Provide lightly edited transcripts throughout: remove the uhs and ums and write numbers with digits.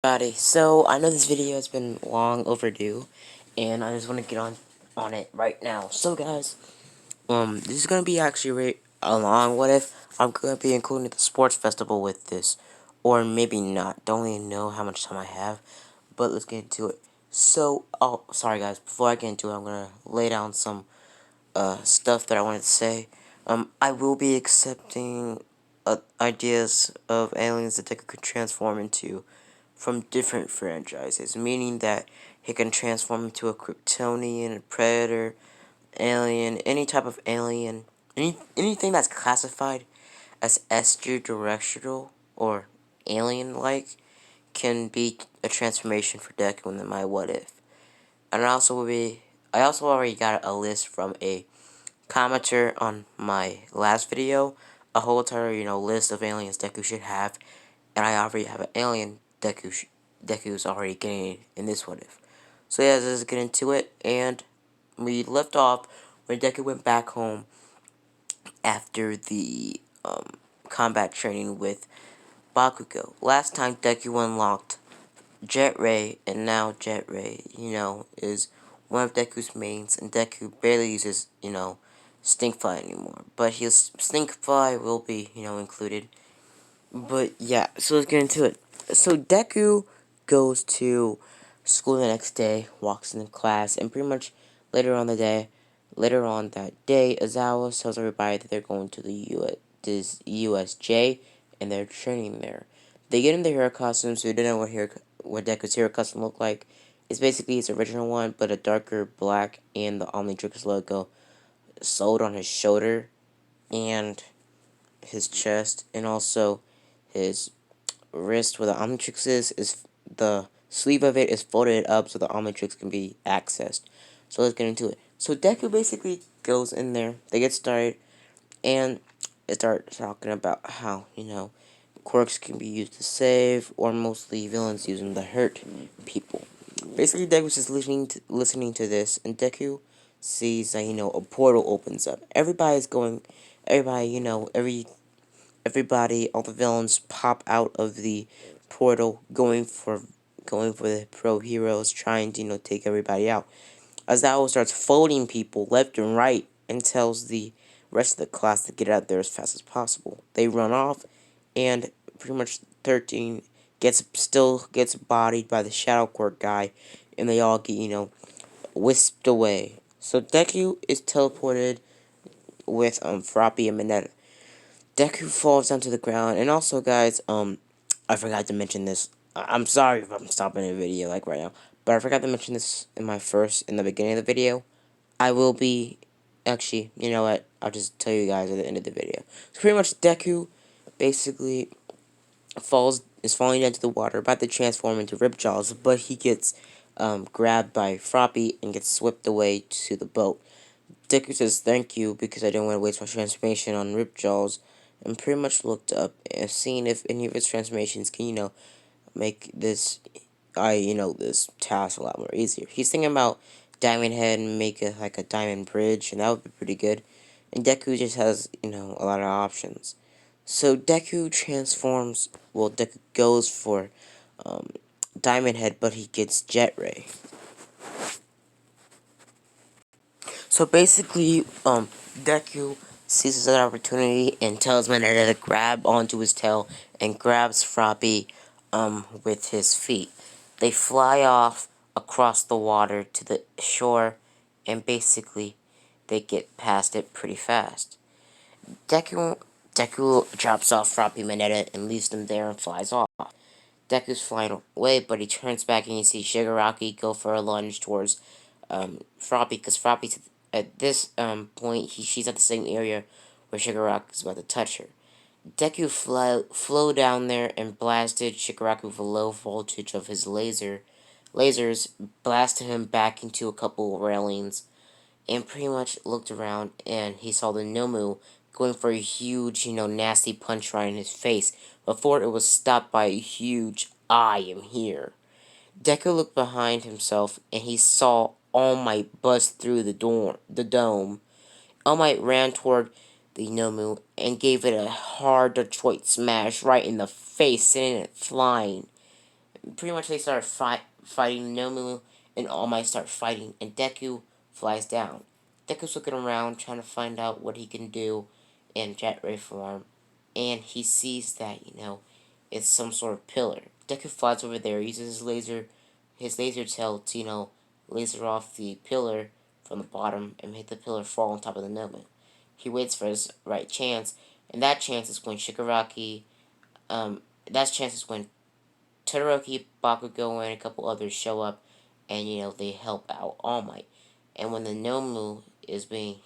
Buddy, so I know this video has been long overdue, and I just want to get on it right now. So guys, this is gonna be actually along. What if I'm gonna be including the sports festival with this, or maybe not? Don't really know how much time I have, but let's get into it. So, oh, sorry guys. Before I get into it, I'm gonna lay down some stuff that I wanted to say. I will be accepting ideas of aliens that Deku could transform into from different franchises, meaning that he can transform into a Kryptonian, a Predator, alien, any type of alien, anything that's classified as extraterrestrial or alien-like can be a transformation for Deku in my What If. And I also already got a list from a commenter on my last video, a whole entire, list of aliens Deku should have, and I already have an alien Deku's already getting in this What If. So yeah, let's get into it, and we left off when Deku went back home after the combat training with Bakugo. Last time Deku unlocked Jet Ray, and now Jet Ray, is one of Deku's mains, and Deku barely uses, Stinkfly anymore. But his Stinkfly will be, included. But yeah, so let's get into it. So Deku goes to school the next day, walks in class, and pretty much later on that day, Azawa tells everybody that they're going to this USJ, and they're training there. They get in their hero costumes, so you don't know what Deku's hero costume looked like. It's basically his original one, but a darker black and the Omnitrix logo sewed on his shoulder and his chest, and also his wrist where the Omnitrix is the sleeve of it is folded up so the Omnitrix can be accessed. So let's get into it. So Deku basically goes in there, they get started, and they start talking about how, quirks can be used to save, or mostly villains using to hurt people. Basically, Deku's just listening to this, and Deku sees that, a portal opens up. Everybody, everybody, all the villains pop out of the portal, going for the pro heroes, trying to take everybody out. Azawa starts folding people left and right and tells the rest of the class to get out there as fast as possible. They run off, and pretty much 13 still gets bodied by the Shadow Quirk guy, and they all get whisked away. So Deku is teleported with Froppy and Mineta. Deku falls down to the ground, and also, guys, I forgot to mention this. I'm sorry if I'm stopping the video like right now, but I forgot to mention this in the beginning of the video. I will be, actually, you know what? I'll just tell you guys at the end of the video. So pretty much, Deku basically is falling into the water, about to transform into Ripjaws, but he gets grabbed by Froppy and gets swept away to the boat. Deku says thank you because I didn't want to waste my transformation on Ripjaws, and pretty much looked up and seen if any of his transformations can, make this task a lot more easier. He's thinking about Diamond Head and make it like a diamond bridge, and that would be pretty good. And Deku just has, a lot of options. So Deku goes for Diamond Head, but he gets Jet Ray. So basically, Deku seizes that opportunity and tells Mineta to grab onto his tail and grabs Froppy, with his feet. They fly off across the water to the shore, and basically, they get past it pretty fast. Deku, Deku drops off Froppy Mineta and leaves them there and flies off. Deku's flying away, but he turns back and you see Shigaraki go for a lunge towards Froppy, because Froppy's at this point, she's at the same area where Shigaraki's about to touch her. Deku flew down there and blasted Shigaraku with a low voltage of his lasers, blasted him back into a couple of railings, and pretty much looked around, and he saw the Nomu going for a huge, nasty punch right in his face, before it was stopped by a huge "I am here." Deku looked behind himself, and he saw All Might bust through the dome. All Might ran toward the Nomu and gave it a hard Detroit smash right in the face, sending it flying. Pretty much they start fighting. Nomu and All Might start fighting, and Deku flies down. Deku's looking around, trying to find out what he can do in Jet Ray form, and he sees that, it's some sort of pillar. Deku flies over there, uses his laser tail to, laser off the pillar from the bottom and make the pillar fall on top of the Nomu. He waits for his right chance, and that chance is when that chance is when Todoroki, Bakugo, and a couple others show up, and they help out All Might. And when the Nomu is being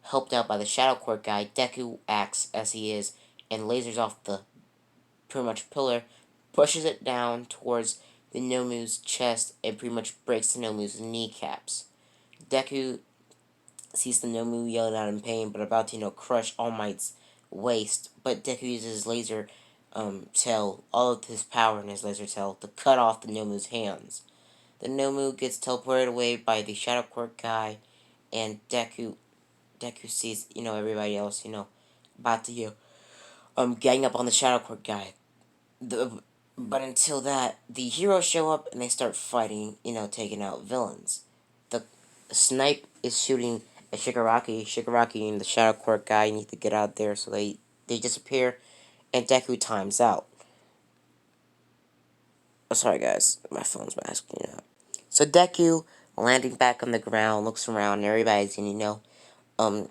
helped out by the Shadow Court guy, Deku acts as he is and lasers off the pretty much pillar, pushes it down towards the Nomu's chest, and pretty much breaks the Nomu's kneecaps. Deku sees the Nomu yelling out in pain, but about to crush All Might's waist. But Deku uses his laser tail, all of his power in his laser tail, to cut off the Nomu's hands. The Nomu gets teleported away by the Shadow Court guy, and Deku sees everybody else about to gang up on the Shadow Court guy. But until that, the heroes show up and they start fighting, taking out villains. The snipe is shooting at Shigaraki. Shigaraki and the Shadow Court guy need to get out there, so they disappear, and Deku times out. Oh, sorry guys, my phone's masking up. So Deku, landing back on the ground, looks around, and everybody's um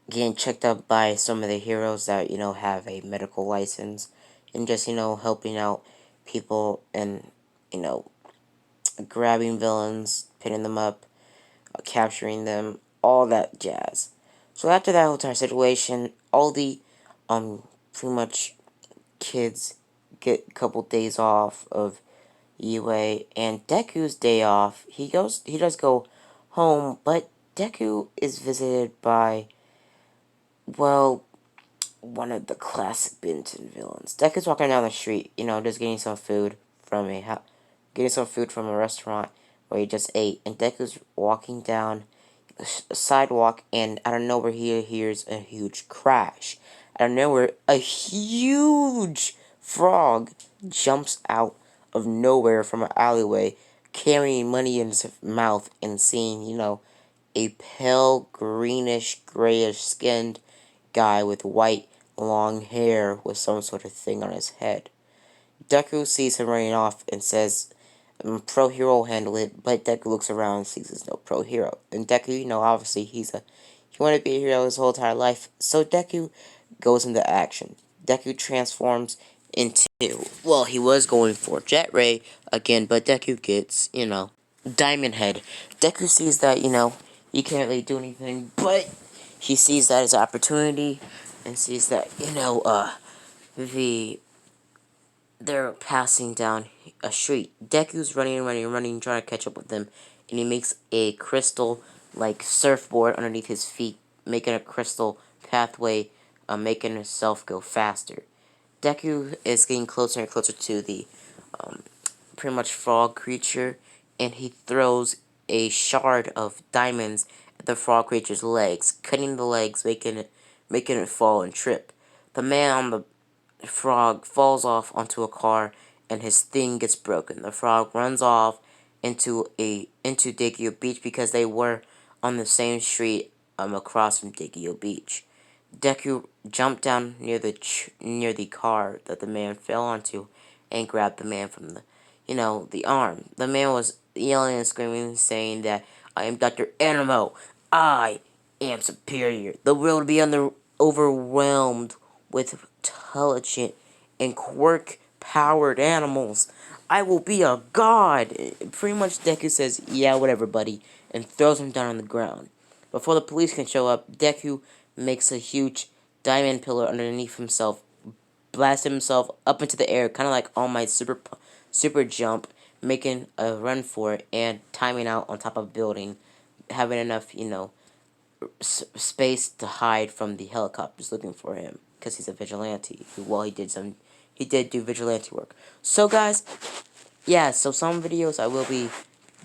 getting checked up by some of the heroes that have a medical license, and just helping out people and grabbing villains, pinning them up, capturing them, all that jazz. So after that whole entire situation, all the pretty much kids get a couple days off of UA, and Deku's day off. He does go home, but Deku is visited by, well, one of the classic Benton villains. Deku's walking down the street, just getting some food from a restaurant where he just ate, and Deku's walking down a sidewalk, and out of nowhere he hears a huge crash. Out of nowhere, a huge frog jumps out of nowhere from an alleyway, carrying money in his mouth, and seeing, a pale greenish, grayish skinned guy with white, long hair with some sort of thing on his head. Deku sees him running off and says, Pro Hero will handle it, but Deku looks around and sees there's no Pro Hero. And Deku, obviously he wanted to be a hero his whole entire life, so Deku goes into action. Deku transforms into, well, he was going for Jet Ray again, but Deku gets, Diamond Head. Deku sees that, he can't really do anything, but he sees that as an opportunity, and sees that, they're passing down a street. Deku's running, trying to catch up with them, and he makes a crystal, surfboard underneath his feet, making a crystal pathway, making himself go faster. Deku is getting closer and closer to the, pretty much frog creature, and he throws a shard of diamonds at the frog creature's legs, cutting the legs, making it fall and trip. The man on the frog falls off onto a car, and his thing gets broken. The frog runs off into Digio Beach because they were on the same street across from Digio Beach. Deku jumped down near the car that the man fell onto and grabbed the man from the arm. The man was yelling and screaming, saying that I am Dr. Animo. I am superior. The world will be overwhelmed with intelligent and quirk-powered animals. I will be a god. Pretty much Deku says, yeah, whatever, buddy, and throws him down on the ground. Before the police can show up, Deku makes a huge diamond pillar underneath himself, blasts himself up into the air, kind of like All Might's super jump, making a run for it, and timing out on top of a building, having enough, space to hide from the helicopters looking for him, because he's a vigilante. Well, he did do vigilante work. So, guys, yeah, so some videos I will be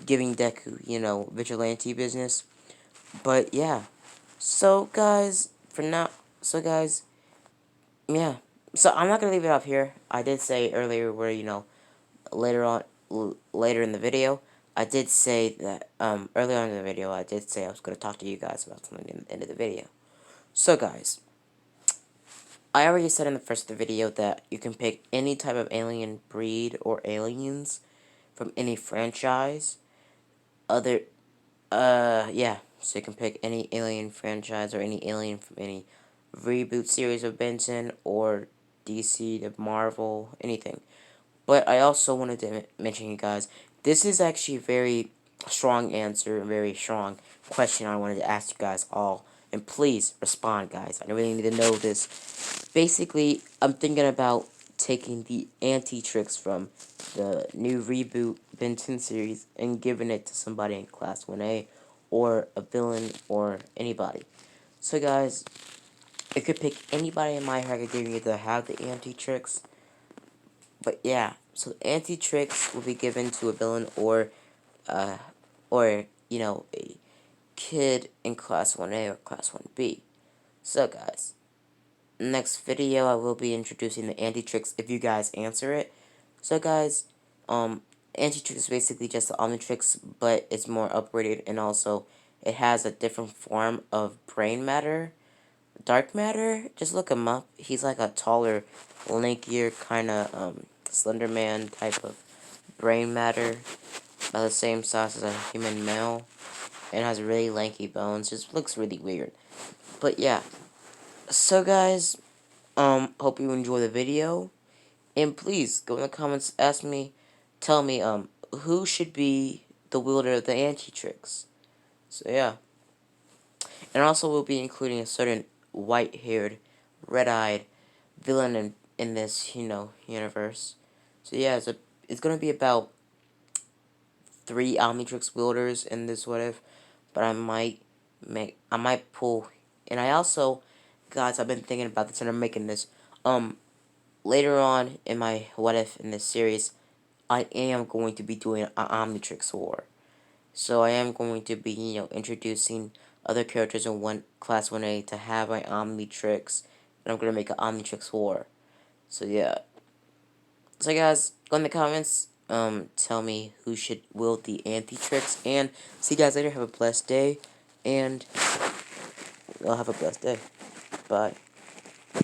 giving Deku, vigilante business. But, yeah. So, guys, yeah. So, I'm not going to leave it up here. I did say earlier where, later in the video, I did say that earlier on in the video, I did say I was going to talk to you guys about something in the end of the video. So guys, I already said in the first video that you can pick any type of alien breed or aliens from any franchise. Yeah, so you can pick any alien franchise or any alien from any reboot series of Benson or DC to Marvel, anything. But I also wanted to mention you guys, this is actually a very strong answer, a very strong question I wanted to ask you guys all. And please respond, guys. I really need to know this. Basically, I'm thinking about taking the Omnitrix from the new reboot Benton series and giving it to somebody in Class 1A or a villain or anybody. So guys, you could pick anybody in My Hero Academia to have the Omnitrix. But yeah, so the Omnitrix will be given to a villain or you know, a kid in Class 1A or Class 1B. So guys, next video I will be introducing the Omnitrix if you guys answer it. So guys, Omnitrix is basically just the Omnitrix, but it's more upgraded, and also it has a different form of brain matter. Dark matter, just look him up. He's like a taller, lankier, kind of Slender Man type of brain matter, about the same size as a human male, and has really lanky bones. Just looks really weird. But yeah, so guys, hope you enjoy the video, and please go in the comments, tell me, who should be the wielder of the Omnitrix. So yeah. And also we'll be including a certain white-haired, red-eyed villain in this, universe. So yeah, it's gonna be about 3 Omnitrix wielders in this what if, but I might pull, and I also, guys, I've been thinking about this and I'm making this, later on in my what if in this series, I am going to be doing an Omnitrix war. So I am going to be, introducing other characters in Class 1A to have my Omnitrix, and I'm going to make an Omnitrix war. So yeah. So guys, go in the comments, tell me who should wield the Omnitrix, and see you guys later. Have a blessed day, and y'all have a blessed day. Bye.